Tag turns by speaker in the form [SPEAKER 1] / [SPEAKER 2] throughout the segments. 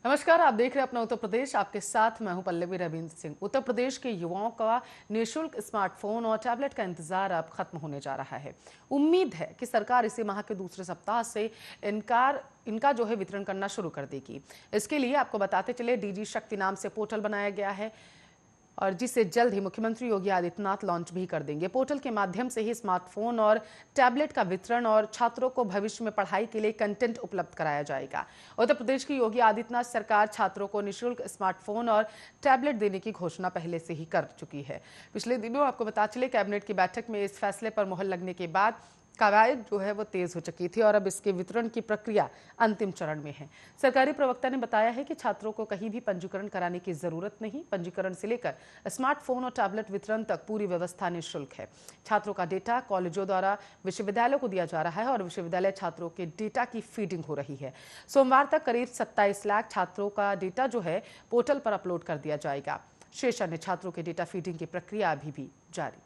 [SPEAKER 1] नमस्कार, आप देख रहे हैं अपना उत्तर प्रदेश। आपके साथ मैं हूं पल्लवी रविंद्र सिंह। उत्तर प्रदेश के युवाओं का निःशुल्क स्मार्टफोन और टैबलेट का इंतजार अब खत्म होने जा रहा है। उम्मीद है कि सरकार इसी माह के दूसरे सप्ताह से इनका जो है वितरण करना शुरू कर देगी। इसके लिए आपको बताते चले, डीजी शक्ति नाम से पोर्टल बनाया गया है और जिसे जल्द ही मुख्यमंत्री योगी आदित्यनाथ लॉन्च भी कर देंगे। पोर्टल के माध्यम से ही स्मार्टफोन और टैबलेट का वितरण और छात्रों को भविष्य में पढ़ाई के लिए कंटेंट उपलब्ध कराया जाएगा। उत्तर प्रदेश की योगी आदित्यनाथ सरकार छात्रों को निःशुल्क स्मार्टफोन और टैबलेट देने की घोषणा पहले से ही कर चुकी है। पिछले दिनों आपको बता चले, कैबिनेट की बैठक में इस फैसले पर मुहर लगने के बाद कवायद जो है वो तेज हो चुकी थी और अब इसके वितरण की प्रक्रिया अंतिम चरण में है। सरकारी प्रवक्ता ने बताया है कि छात्रों को कहीं भी पंजीकरण कराने की जरूरत नहीं। पंजीकरण से लेकर स्मार्टफोन और टैबलेट वितरण तक पूरी व्यवस्था निःशुल्क है। छात्रों का डेटा कॉलेजों द्वारा विश्वविद्यालयों को दिया जा रहा है और विश्वविद्यालय छात्रों के डेटा की फीडिंग हो रही है। सोमवार तक करीब 27 लाख छात्रों का डेटा जो है पोर्टल पर अपलोड कर दिया जाएगा। शेष अन्य छात्रों के डेटा फीडिंग की प्रक्रिया अभी भी जारी।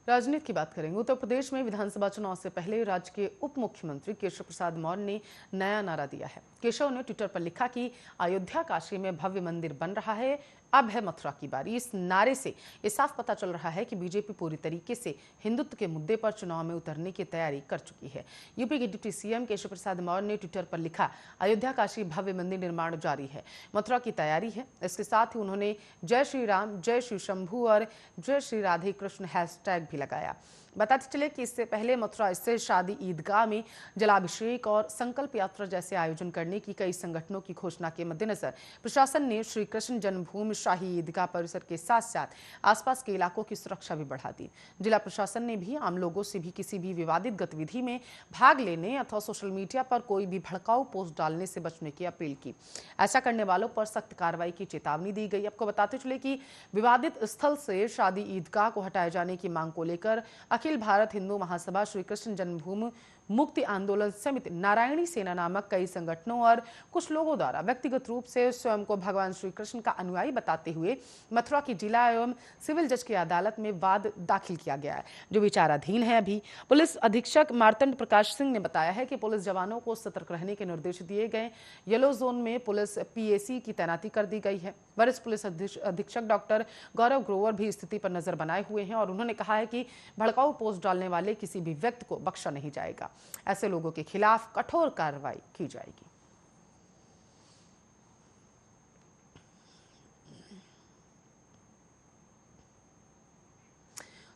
[SPEAKER 1] राजनीति की बात करेंगे। उत्तर प्रदेश में विधानसभा चुनाव से पहले राज्य के उप मुख्यमंत्री केशव प्रसाद मौर्य ने नया नारा दिया है। केशव ने ट्विटर पर लिखा कि अयोध्या काशी में भव्य मंदिर बन रहा है, अब है मथुरा की बारी। इस नारे से ये साफ पता चल रहा है कि बीजेपी पूरी तरीके से हिंदुत्व के मुद्दे पर चुनाव में उतरने की तैयारी कर चुकी है। यूपी के डिप्टी सीएम केशव प्रसाद मौर्य ने ट्विटर पर लिखा, अयोध्या काशी भव्य मंदिर निर्माण जारी है, मथुरा की तैयारी है। इसके साथ ही उन्होंने जय श्री राम, जय श्री शंभू और जय श्री राधे कृष्ण हैशटैग भी लगाया। बताते चले कि इससे पहले मथुरा स्थित शादी ईदगाह में जलाभिषेक और संकल्प यात्रा जैसे आयोजन करने की कई संगठनों की घोषणा के मद्देनजर प्रशासन ने श्री कृष्ण जन्मभूमि शाही ईदगाह परिसर के साथ साथ आसपास के इलाकों की सुरक्षा भी बढ़ा दी। जिला प्रशासन ने भी आम लोगों से भी किसी भी विवादित गतिविधि में भाग लेने अथवा सोशल मीडिया पर कोई भी भड़काऊ पोस्ट डालने से बचने की अपील की। ऐसा करने वालों पर सख्त कार्रवाई की चेतावनी दी गई। आपको बताते चले कि विवादित स्थल से शादी ईदगाह को हटाए जाने की मांग को लेकर अखिल भारत हिंदू महासभा, श्री कृष्ण जन्मभूमि मुक्ति आंदोलन समिति, नारायणी सेना नामक कई संगठनों और कुछ लोगों द्वारा व्यक्तिगत रूप से स्वयं को भगवान श्री कृष्ण का अनुयायी बताते हुए मथुरा की जिला एवं सिविल जज की अदालत में वाद दाखिल किया गया है, जो विचाराधीन है। अभी पुलिस अधीक्षक मार्तंड प्रकाश सिंह ने बताया है कि पुलिस जवानों को सतर्क रहने के निर्देश दिए गए। येलो जोन में पुलिस पीएसी की तैनाती कर दी गई है। वरिष्ठ पुलिस अधीक्षक डॉक्टर गौरव ग्रोवर भी स्थिति पर नजर बनाए हुए हैं और उन्होंने कहा है कि भड़काऊ पोस्ट डालने वाले किसी भी व्यक्ति को बख्शा नहीं जाएगा। ऐसे लोगों के खिलाफ कठोर कार्रवाई की जाएगी।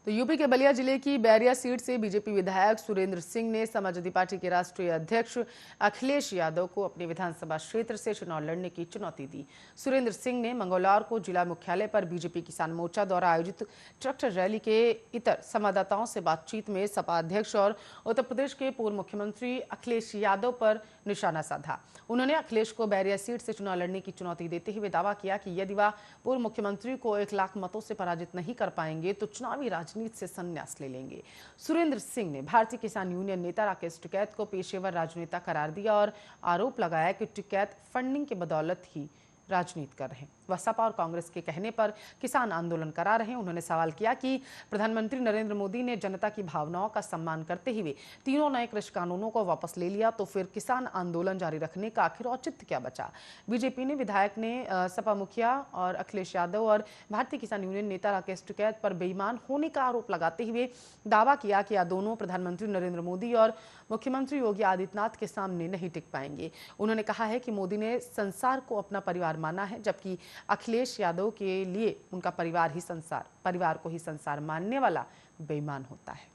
[SPEAKER 1] तो यूपी के बलिया जिले की बैरिया सीट से बीजेपी विधायक सुरेंद्र सिंह ने समाजवादी पार्टी के राष्ट्रीय अध्यक्ष अखिलेश यादव को अपने विधानसभा क्षेत्र से चुनाव लड़ने की चुनौती दी। सुरेंद्र सिंह ने मंगलवार को जिला मुख्यालय पर बीजेपी किसान मोर्चा द्वारा आयोजित ट्रैक्टर रैली के इतर संवाददाताओं से बातचीत में सपा अध्यक्ष और उत्तर प्रदेश के पूर्व मुख्यमंत्री अखिलेश यादव पर निशाना साधा। उन्होंने अखिलेश को बैरिया सीट से चुनाव लड़ने की चुनौती देते हुए दावा किया कि यदि वह पूर्व मुख्यमंत्री को 1 लाख मतों से पराजित नहीं कर पाएंगे तो चुनावी राजनीति से संन्यास ले लेंगे। सुरेंद्र सिंह ने भारतीय किसान यूनियन नेता राकेश टिकैत को पेशेवर राजनेता करार दिया और आरोप लगाया कि टिकैत फंडिंग की बदौलत ही राजनीति कर रहे हैं। वह सपा और कांग्रेस के कहने पर किसान आंदोलन करा रहे हैं। उन्होंने सवाल किया कि प्रधानमंत्री नरेंद्र मोदी ने जनता की भावनाओं का सम्मान करते हुए तीनों नए कृषि कानूनों को वापस ले लिया, तो फिर किसान आंदोलन जारी रखने का आखिर औचित्य क्या बचा। बीजेपी ने विधायक ने सपा मुखिया और अखिलेश यादव और भारतीय किसान यूनियन नेता राकेश टिकैत पर बेईमान होने का आरोप लगाते हुए दावा किया कि यह दोनों प्रधानमंत्री नरेंद्र मोदी और मुख्यमंत्री योगी आदित्यनाथ के सामने नहीं टिक पाएंगे। उन्होंने कहा है कि मोदी ने संसार को अपना परिवार माना है, जबकि अखिलेश यादव के लिए उनका परिवार को ही संसार मानने वाला बेईमान होता है।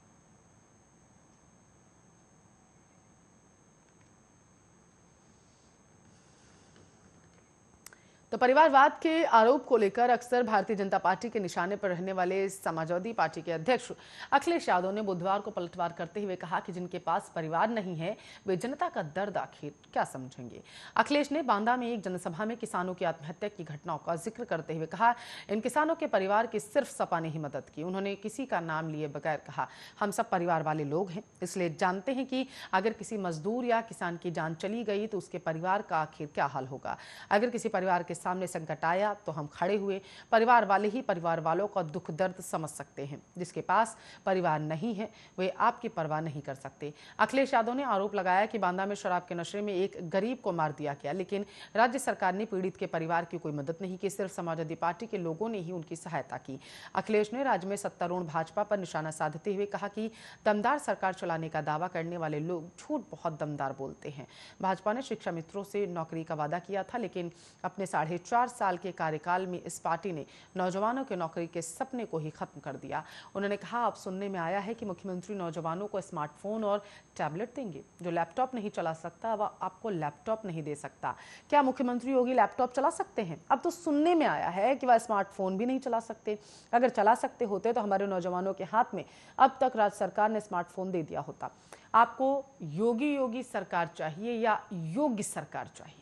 [SPEAKER 1] तो परिवारवाद के आरोप को लेकर अक्सर भारतीय जनता पार्टी के निशाने पर रहने वाले समाजवादी पार्टी के अध्यक्ष अखिलेश यादव ने बुधवार को पलटवार करते हुए कहा कि जिनके पास परिवार नहीं है वे जनता का दर्द आखिर क्या समझेंगे। अखिलेश ने बांदा में एक जनसभा में किसानों की आत्महत्या की घटनाओं का जिक्र करते हुए कहा, इन किसानों के परिवार की सिर्फ सपा ने ही मदद की। उन्होंने किसी का नाम लिए बगैर कहा, हम सब परिवार वाले लोग हैं, इसलिए जानते हैं कि अगर किसी मजदूर या किसान की जान चली गई तो उसके परिवार का आखिर क्या हाल होगा। अगर किसी परिवार के सामने संकट आया तो हम खड़े हुए। परिवार वाले ही परिवार वालों का दुख दर्द समझ सकते हैं। जिसके पास परिवार नहीं है वे आपकी परवाह नहीं कर सकते। अखिलेश यादव ने आरोप लगाया कि बांदा में शराब के नशे में एक गरीब को मार दिया गया, लेकिन राज्य सरकार ने पीड़ित के परिवार की कोई मदद नहीं की। सिर्फ समाजवादी पार्टी के लोगों ने ही उनकी सहायता की। अखिलेश ने राज्य में सत्तारूढ़ भाजपा पर निशाना साधते हुए कहा कि दमदार सरकार चलाने का दावा करने वाले लोग झूठ बहुत दमदार बोलते हैं। भाजपा ने शिक्षा मित्रों से नौकरी का वादा किया था, लेकिन अपने 4.5 साल के कार्यकाल में इस पार्टी ने नौजवानों के नौकरी के सपने को ही खत्म कर दिया। उन्होंने कहा, अब सुनने में आया है कि मुख्यमंत्री नौजवानों को स्मार्टफोन और टैबलेट देंगे। जो लैपटॉप नहीं चला सकता वह आपको लैपटॉप नहीं दे सकता। क्या मुख्यमंत्री योगी लैपटॉप चला सकते हैं? अब तो सुनने में आया है कि वह स्मार्टफोन भी नहीं चला सकते। अगर चला सकते होते तो हमारे नौजवानों के हाथ में अब तक राज्य सरकार ने स्मार्टफोन दे दिया होता। आपको योगी सरकार चाहिए या योग्य सरकार चाहिए?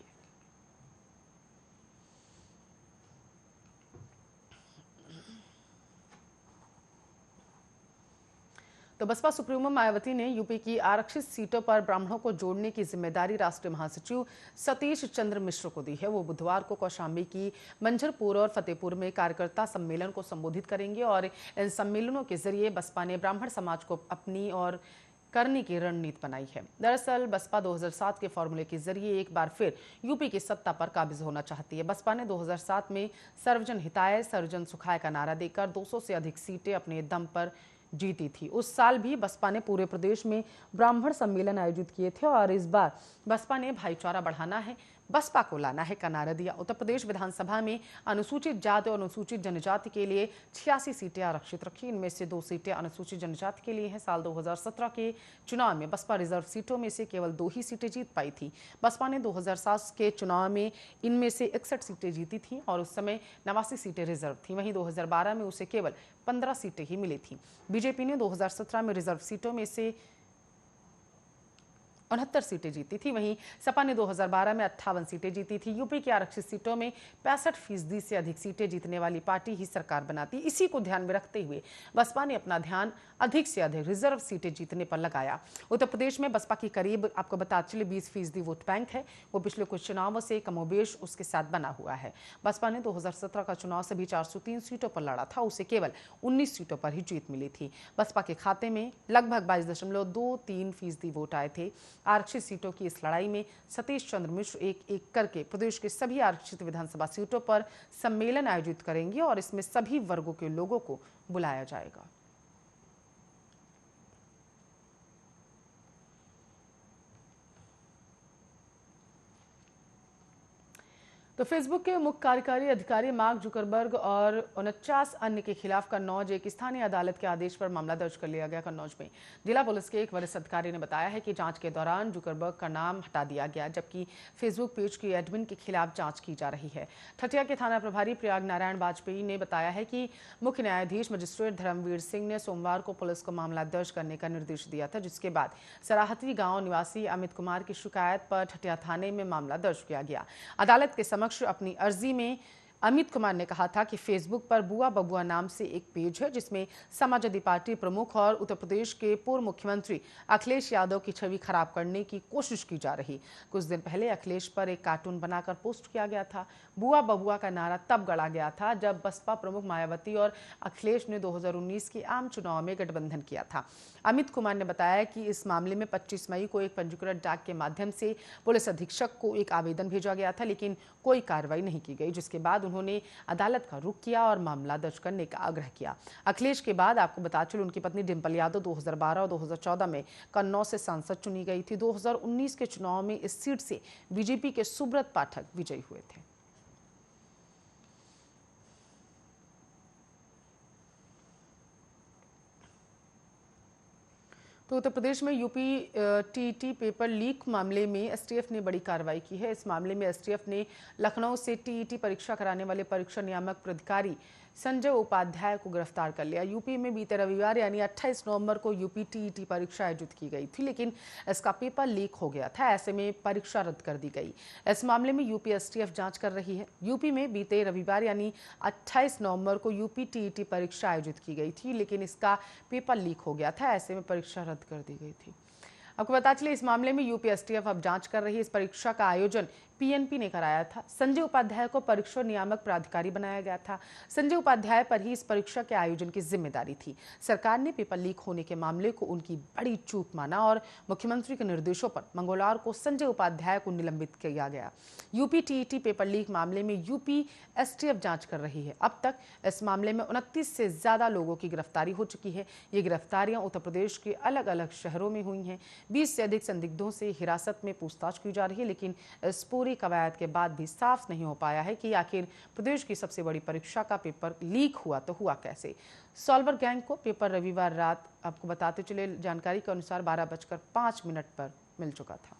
[SPEAKER 1] तो बसपा सुप्रीमो मायावती ने यूपी की आरक्षित सीटों पर ब्राह्मणों को जोड़ने की जिम्मेदारी राष्ट्रीय महासचिव सतीश चंद्र मिश्र को दी है। वो बुधवार को कौशाम्बी की मंझरपुर और फतेहपुर में कार्यकर्ता सम्मेलन को संबोधित करेंगे और इन सम्मेलनों के जरिए बसपा ने ब्राह्मण समाज को अपनी और करने की रणनीति बनाई है। दरअसल बसपा 2007 के फॉर्मूले के जरिए एक बार फिर यूपी की सत्ता पर काबिज होना चाहती है। बसपा ने 2007 में सर्वजन हिताय सर्वजन सुखाय का नारा देकर 200 से अधिक सीटें अपने दम पर जीती थी। उस साल भी बसपा ने पूरे प्रदेश में ब्राह्मण सम्मेलन आयोजित किए थे और इस बार बसपा ने भाईचारा बढ़ाना है, बसपा को लाना है का नारा दिया। उत्तर प्रदेश विधानसभा में अनुसूचित जाति और अनुसूचित जनजाति के लिए 86 सीटें आरक्षित रखी। इनमें से 2 सीटें अनुसूचित जनजाति के लिए हैं। साल 2017 के चुनाव में बसपा रिजर्व सीटों में से केवल 2 ही सीटें जीत पाई थी। बसपा ने 2007 के चुनाव में इनमें से 61 सीटें जीती थी और उस समय 89 सीटें रिजर्व थी। वहीं 2012 में उसे केवल 15 सीटें ही मिली थी। बीजेपी ने 2017 में रिजर्व सीटों में से 69 सीटें जीती थी। वहीं सपा ने 2012 में 58 सीटें जीती थी। यूपी की आरक्षित सीटों में 65% से अधिक सीटें जीतने वाली पार्टी ही सरकार बनाती। इसी को ध्यान में रखते हुए बसपा ने अपना ध्यान अधिक से अधिक रिजर्व सीटें जीतने पर लगाया। उत्तर प्रदेश में बसपा की करीब आपको बता चले 20% वोट बैंक है। वो पिछले कुछ चुनावों से कमोबेश उसके साथ बना हुआ है। बसपा ने 2017 का चुनाव सभी 403 सीटों पर लड़ा था। उसे केवल 19 सीटों पर ही जीत मिली थी। बसपा के खाते में लगभग 22.23% वोट आए थे। आरक्षित सीटों की इस लड़ाई में सतीश चंद्र मिश्र एक एक करके प्रदेश के सभी आरक्षित विधानसभा सीटों पर सम्मेलन आयोजित करेंगे और इसमें सभी वर्गों के लोगों को बुलाया जाएगा। तो फेसबुक के मुख्य कार्यकारी अधिकारी मार्क जुकरबर्ग और 49 अन्य के खिलाफ कन्नौज एक स्थानीय अदालत के आदेश पर मामला दर्ज कर लिया गया। कन्नौज में जिला पुलिस के एक वरिष्ठ अधिकारी ने बताया है कि जांच के दौरान जुकरबर्ग का नाम हटा दिया गया, जबकि फेसबुक पेज की एडमिन के खिलाफ जांच की जा रही है। ठटिया के थाना प्रभारी प्रयाग नारायण वाजपेयी ने बताया है कि मुख्य न्यायाधीश मजिस्ट्रेट धर्मवीर सिंह ने सोमवार को पुलिस को मामला दर्ज करने का निर्देश दिया था, जिसके बाद सराहती गांव निवासी अमित कुमार की शिकायत पर ठटिया थाने में मामला दर्ज किया गया। अदालत के समक्ष अपनी अर्जी में अमित कुमार ने कहा था कि फेसबुक पर बुआ बबुआ नाम से एक पेज है जिसमें समाजवादी पार्टी प्रमुख और उत्तर प्रदेश के पूर्व मुख्यमंत्री अखिलेश यादव की छवि खराब करने की कोशिश की जा रही। कुछ दिन पहले अखिलेश पर एक कार्टून बनाकर पोस्ट किया गया था। बुआ बबुआ का नारा तब गढ़ा गया था जब बसपा प्रमुख मायावती और अखिलेश ने 2019 के आम चुनाव में गठबंधन किया था। अमित कुमार ने बताया कि इस मामले में 25 मई को एक पंजीकृत डाक के माध्यम से पुलिस अधीक्षक को एक आवेदन भेजा गया था, लेकिन कोई कार्रवाई नहीं की गई, जिसके बाद उन्होंने अदालत का रुख किया और मामला दर्ज करने का आग्रह किया। अखिलेश के बाद आपको बता चलूं उनकी पत्नी डिंपल यादव 2012 और 2014 में कन्नौज से सांसद चुनी गई थी। 2019 के चुनाव में इस सीट से बीजेपी के सुब्रत पाठक विजयी हुए थे। तो उत्तर प्रदेश में यूपी टीईटी पेपर लीक मामले में एसटीएफ ने बड़ी कार्रवाई की है। इस मामले में एसटीएफ ने लखनऊ से टीईटी परीक्षा कराने वाले परीक्षा नियामक प्राधिकारी संजय उपाध्याय को गिरफ्तार कर लिया। यूपी में बीते रविवार यानी 28 नवंबर को यूपी टीईटी परीक्षा आयोजित की गई थी, लेकिन इसका पेपर लीक हो गया था। ऐसे में परीक्षा रद्द कर दी गई। इस मामले में यूपी एसटीएफ जांच कर रही है। यूपी में बीते रविवार यानी 28 नवंबर को यूपी टीईटी परीक्षा आयोजित की गई थी, लेकिन इसका पेपर लीक हो गया था। ऐसे में परीक्षा रद्द कर दी गई थी। आपको बता चले इस मामले में यूपी एसटीएफ अब जांच कर रही है। इस परीक्षा का आयोजन पीएनपी ने कराया था। संजय उपाध्याय को परीक्षा नियामक प्राधिकारी बनाया गया था। संजय उपाध्याय पर ही इस परीक्षा के आयोजन की जिम्मेदारी थी। सरकार ने पेपर लीक होने के मामले को उनकी बड़ी चूक माना और मुख्यमंत्री के निर्देशों पर मंगलवार को संजय उपाध्याय को निलंबित किया गया। यूपी टीईटी पेपर लीक मामले में यूपी एसटीएफ जांच कर रही है। अब तक इस मामले में 29 से ज्यादा लोगों की गिरफ्तारी हो चुकी है। ये गिरफ्तारियां उत्तर प्रदेश के अलग अलग शहरों में हुई हैं। 20 से अधिक संदिग्धों से हिरासत में पूछताछ की जा रही है, लेकिन इस पूरी कवायद के बाद भी साफ नहीं हो पाया है कि आखिर प्रदेश की सबसे बड़ी परीक्षा का पेपर लीक हुआ तो हुआ कैसे। सॉल्वर गैंग को पेपर रविवार रात, आपको बताते चले, जानकारी के अनुसार 12:05 पर मिल चुका था।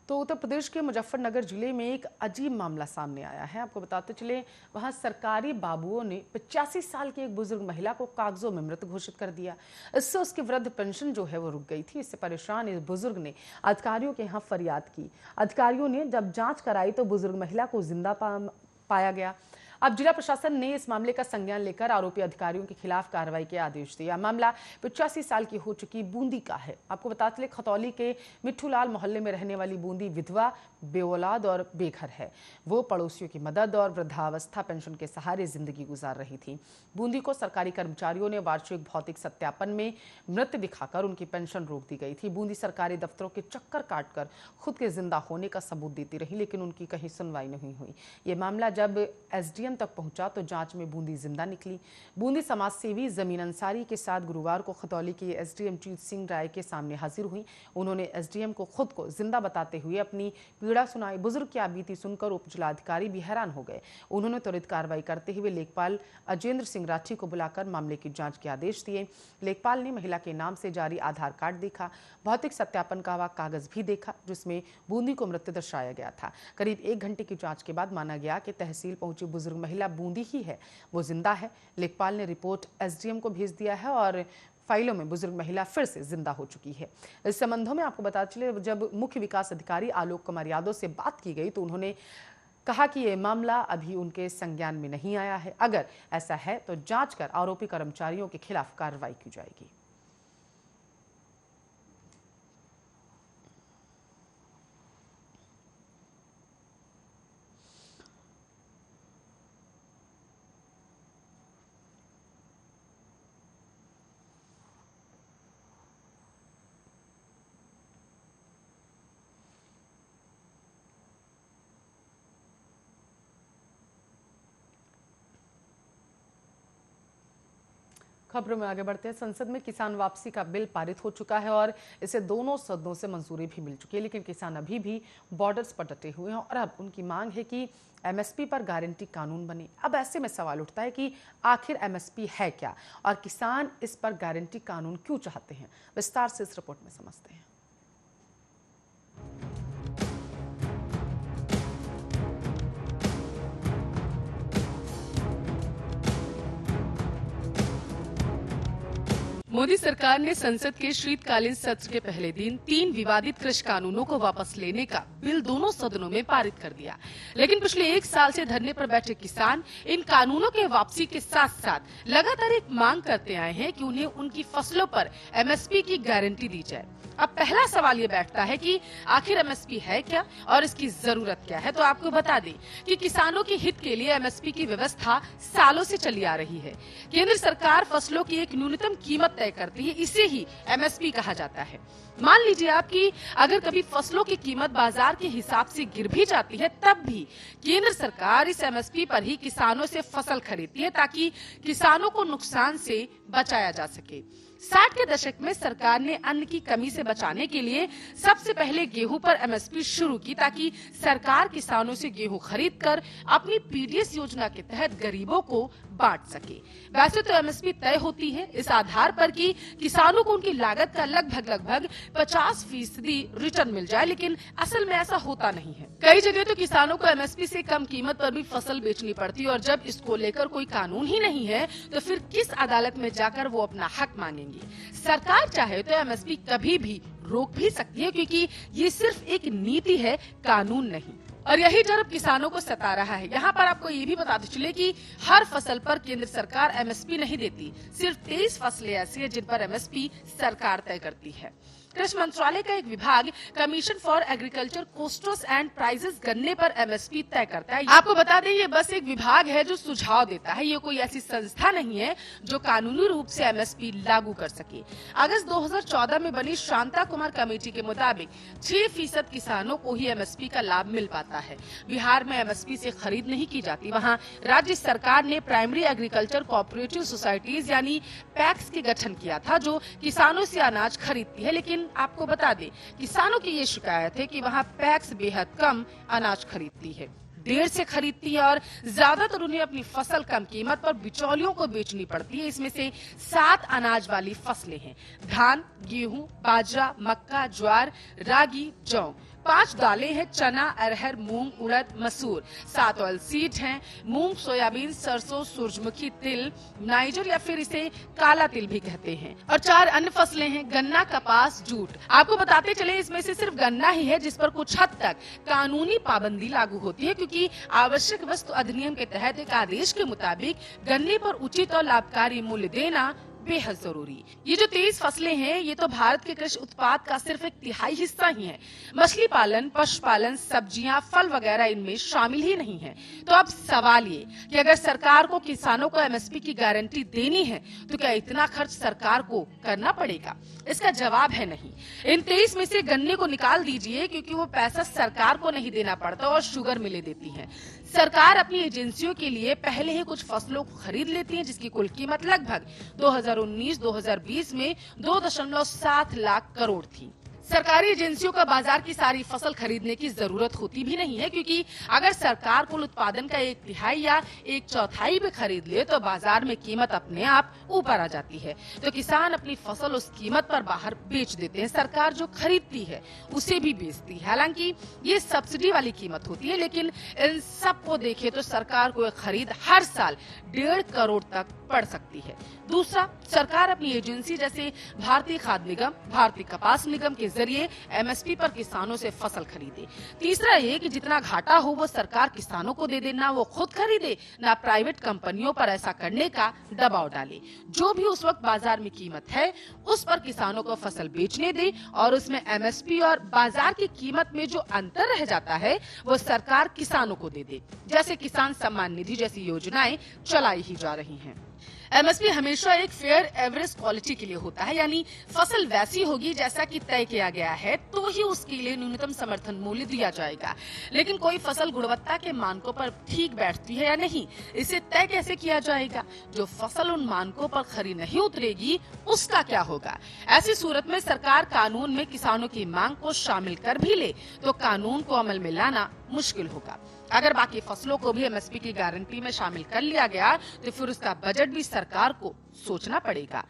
[SPEAKER 1] तो उत्तर प्रदेश के मुजफ्फरनगर जिले में एक अजीब मामला सामने आया है। आपको बताते चले, वहां सरकारी बाबुओं ने 85 साल की एक बुजुर्ग महिला को कागजों में मृत घोषित कर दिया। इससे उसकी वृद्ध पेंशन जो है वो रुक गई थी। इससे परेशान इस बुजुर्ग ने अधिकारियों के यहाँ फरियाद की। अधिकारियों ने जब जांच कराई तो बुजुर्ग महिला को जिंदा पाया गया। अब जिला प्रशासन ने इस मामले का संज्ञान लेकर आरोपी अधिकारियों के खिलाफ कार्रवाई के आदेश दिया। मामला 85 साल की हो चुकी बूंदी का है। आपको बता चले, खतौली के मिट्ठूलाल मोहल्ले में रहने वाली बूंदी विधवा, बेऔलाद और बेघर है। वो पड़ोसियों की मदद और वृद्धावस्था पेंशन के सहारे जिंदगी गुजार रही थी। बूंदी को सरकारी कर्मचारियों ने वार्षिक भौतिक सत्यापन में मृत दिखाकर उनकी पेंशन रोक दी गई थी। बूंदी सरकारी दफ्तरों के चक्कर काटकर खुद के जिंदा होने का सबूत देती रही, लेकिन उनकी कहीं सुनवाई नहीं हुई। ये मामला जब एसडीएम तक पहुंचा तो जांच में बूंदी जिंदा निकली। बूंदी समाज सेवी जमीन अंसारी के साथ गुरुवार को खतौली के एसडीएम जीत सिंह राय के सामने हाजिर हुई। उन्होंने एसडीएम को खुद को जिंदा बताते हुए अपनी पीड़ा सुनाई। बुजुर्ग की बीती सुनकर उप जिलाधिकारी भी हैरान हो गए। उन्होंने त्वरित कार्रवाई करते हुए लेखपाल अजेंद्र सिंह राठी को बुलाकर मामले की जांच के आदेश दिए। लेखपाल ने महिला के नाम से जारी आधार कार्ड देखा, भौतिक सत्यापन का वह कागज भी देखा जिसमें बूंदी को मृत दर्शाया गया था। करीब 1 घंटे की जांच के बाद माना गया कि तहसील पहुंची बुजुर्ग महिला बूंदी ही है, वो जिंदा है। लेखपाल ने रिपोर्ट एसडीएम को भेज दिया है और फाइलों में बुजुर्ग महिला फिर से जिंदा हो चुकी है। इस संबंधों में आपको बता चले, जब मुख्य विकास अधिकारी आलोक कुमार यादव से बात की गई तो उन्होंने कहा कि यह मामला अभी उनके संज्ञान में नहीं आया है। अगर ऐसा है तो जांच कर आरोपी कर्मचारियों के खिलाफ कार्रवाई की जाएगी। खबरों में आगे बढ़ते हैं। संसद में किसान वापसी का बिल पारित हो चुका है और इसे दोनों सदनों से मंजूरी भी मिल चुकी है, लेकिन किसान अभी भी बॉर्डर्स पर डटे हुए हैं और अब उनकी मांग है कि एमएसपी पर गारंटी कानून बने। अब ऐसे में सवाल उठता है कि आखिर एमएसपी है क्या और किसान इस पर गारंटी कानून क्यों चाहते हैं। विस्तार से इस रिपोर्ट में समझते हैं।
[SPEAKER 2] मोदी सरकार ने संसद के शीतकालीन सत्र के पहले दिन 3 विवादित कृषि कानूनों को वापस लेने का बिल दोनों सदनों में पारित कर दिया। लेकिन पिछले 1 साल से धरने पर बैठे किसान इन कानूनों के वापसी के साथ साथ लगातार एक मांग करते आए हैं कि उन्हें उनकी फसलों पर एमएसपी की गारंटी दी जाए। अब पहला सवाल ये बैठता है कि आखिर एमएसपी है क्या और इसकी जरूरत क्या है। तो आपको बता दें कि किसानों के हित के लिए एमएसपी की व्यवस्था सालों से चली आ रही है। केंद्र सरकार फसलों की एक न्यूनतम कीमत तय करती है, इसे ही एमएसपी कहा जाता है। मान लीजिए आपकी अगर कभी फसलों की कीमत बाजार के हिसाब से गिर भी जाती है, तब भी केंद्र सरकार इस एमएसपी पर ही किसानों से फसल खरीदती है ताकि किसानों को नुकसान से बचाया जा सके। 60 के दशक में सरकार ने अन्न की कमी से बचाने के लिए सबसे पहले गेहूं पर एमएसपी शुरू की ताकि सरकार किसानों से गेहूं खरीदकर अपनी पीडीएस योजना के तहत गरीबों को बांट सके। वैसे तो एमएसपी तय होती है इस आधार पर कि किसानों को उनकी लागत का लगभग 50% रिटर्न मिल जाए, लेकिन असल में ऐसा होता नहीं है। कई जगह तो किसानों को एमएसपी से कम कीमत पर भी फसल बेचनी पड़ती है और जब इसको लेकर कोई कानून ही नहीं है तो फिर किस अदालत में जाकर वो अपना हक मांगेंगे। सरकार चाहे तो एमएसपी कभी भी रोक भी सकती है, क्योंकि ये सिर्फ एक नीति है, कानून नहीं। और यही डर अब किसानों को सता रहा है। यहाँ पर आपको ये भी बताते चले कि हर फसल पर केंद्र सरकार एमएसपी नहीं देती। सिर्फ 23 फसलें ऐसी हैं जिन पर एमएसपी सरकार तय करती है। कृषि मंत्रालय का एक विभाग commission for agriculture costs and prices गन्ने पर एमएसपी तय करता है। आपको बता दें ये बस एक विभाग है जो सुझाव देता है, ये कोई ऐसी संस्था नहीं है जो कानूनी रूप से एमएसपी लागू कर सके। अगस्त 2014 में बनी शांता कुमार कमेटी के मुताबिक 6% किसानों को ही एमएसपी का लाभ मिल पाता है। बिहार में एमएसपी से खरीद नहीं की जाती। वहाँ राज्य सरकार ने प्राइमरी एग्रीकल्चर कोऑपरेटिव सोसाइटीज यानी पैक्स के गठन किया था जो किसानों से अनाज खरीदती है। लेकिन आपको बता दें किसानों की ये शिकायत है कि वहाँ पैक्स बेहद कम अनाज खरीदती है, देर से खरीदती है और ज्यादातर उन्हें अपनी फसल कम कीमत पर बिचौलियों को बेचनी पड़ती है। इसमें से 7 अनाज वाली फसलें हैं, धान, गेहूं, बाजरा, मक्का, ज्वार, रागी, जौ। 5 दालें हैं, चना, अरहर, मूंग, उड़द, मसूर। 7 ऑयल सीड हैं, मूंग, सोयाबीन, सरसों, सूरजमुखी तिल, नाइजर या फिर इसे काला तिल भी कहते हैं। और 4 अन्य फसलें हैं, गन्ना, कपास, जूट। आपको बताते चले इसमें से सिर्फ गन्ना ही है जिस पर कुछ हद तक कानूनी पाबंदी लागू होती है, क्योंकि आवश्यक वस्तु अधिनियम के तहत एक आदेश के मुताबिक गन्ने पर उचित और लाभकारी मूल्य देना बेहद जरूरी। ये जो 23 फसलें हैं ये तो भारत के कृषि उत्पाद का सिर्फ एक तिहाई हिस्सा ही है। मछली पालन, पशुपालन, सब्जियां, फल वगैरह इनमें शामिल ही नहीं है। तो अब सवाल ये कि अगर सरकार को किसानों को एमएसपी की गारंटी देनी है तो क्या इतना खर्च सरकार को करना पड़ेगा? इसका जवाब है नहीं। इन 23 में से गन्ने को निकाल दीजिए क्योंकि वो पैसा सरकार को नहीं देना पड़ता और शुगर मिलें देती है। सरकार अपनी एजेंसियों के लिए पहले ही कुछ फसलों को खरीद लेती है जिसकी कुल कीमत लगभग 2019-2020 में 2.7 लाख करोड़ थी। सरकारी एजेंसियों का बाजार की सारी फसल खरीदने की जरूरत होती भी नहीं है, क्योंकि अगर सरकार कुल उत्पादन का 1/3 या 1/4 भी खरीद ले तो बाजार में कीमत अपने आप ऊपर आ जाती है। तो किसान अपनी फसल उस कीमत पर बाहर बेच देते हैं, सरकार जो खरीदती है उसे भी बेचती है। हालांकि ये सब्सिडी वाली कीमत होती है, लेकिन इन सब को देखे तो सरकार को खरीद हर साल 1.5 करोड़ तक पड़ सकती है। दूसरा, सरकार अपनी एजेंसी जैसे भारतीय खाद्य निगम, भारतीय कपास निगम के जरिए एमएसपी पर किसानों से फसल खरीदे। तीसरा ये कि जितना घाटा हो वो सरकार किसानों को दे दे, ना वो खुद खरीदे ना प्राइवेट कंपनियों पर ऐसा करने का दबाव डाले। जो भी उस वक्त बाजार में कीमत है उस पर किसानों को फसल बेचने दे और उसमें एमएसपी और बाजार की कीमत में जो अंतर रह जाता है वो सरकार किसानों को दे दे। जैसे किसान सम्मान निधि जैसी योजनाएं चलाई ही जा रही हैं। एमएसपी हमेशा एक फेयर एवरेज क्वालिटी के लिए होता है, यानी फसल वैसी होगी जैसा कि तय किया गया है तो ही उसके लिए न्यूनतम समर्थन मूल्य दिया जाएगा। लेकिन कोई फसल गुणवत्ता के मानकों पर ठीक बैठती है या नहीं, इसे तय कैसे किया जाएगा? जो फसल उन मानकों पर खरी नहीं उतरेगी उसका क्या होगा? ऐसी सूरत में सरकार कानून में किसानों की मांग को शामिल कर भी ले तो कानून को अमल में लाना मुश्किल होगा। अगर बाकी फसलों को भी एमएसपी की गारंटी में शामिल कर लिया गया तो फिर उसका बजट भी सरकार को सोचना पड़ेगा।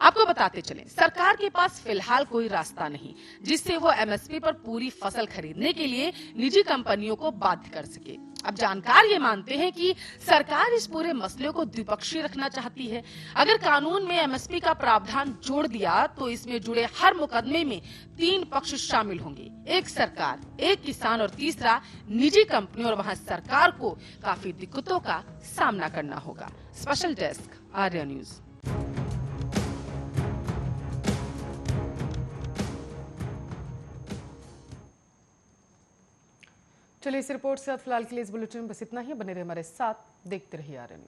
[SPEAKER 2] आपको बताते चलें, सरकार के पास फिलहाल कोई रास्ता नहीं जिससे वो एमएसपी पर पूरी फसल खरीदने के लिए निजी कंपनियों को बाध्य कर सके। अब जानकार ये मानते हैं कि सरकार इस पूरे मसले को द्विपक्षीय रखना चाहती है। अगर कानून में एमएसपी का प्रावधान जोड़ दिया तो इसमें जुड़े हर मुकदमे में 3 पक्ष शामिल होंगे, एक सरकार, एक किसान और तीसरा निजी कंपनी, और वहां सरकार को काफी दिक्कतों का सामना करना होगा। Special desk, Arya news.
[SPEAKER 1] चलिए इस रिपोर्ट से फिलहाल के लिए इस बुलेटिन में बस इतना ही। बने रहे हमारे साथ, देखते रहिए आर्या न्यूज।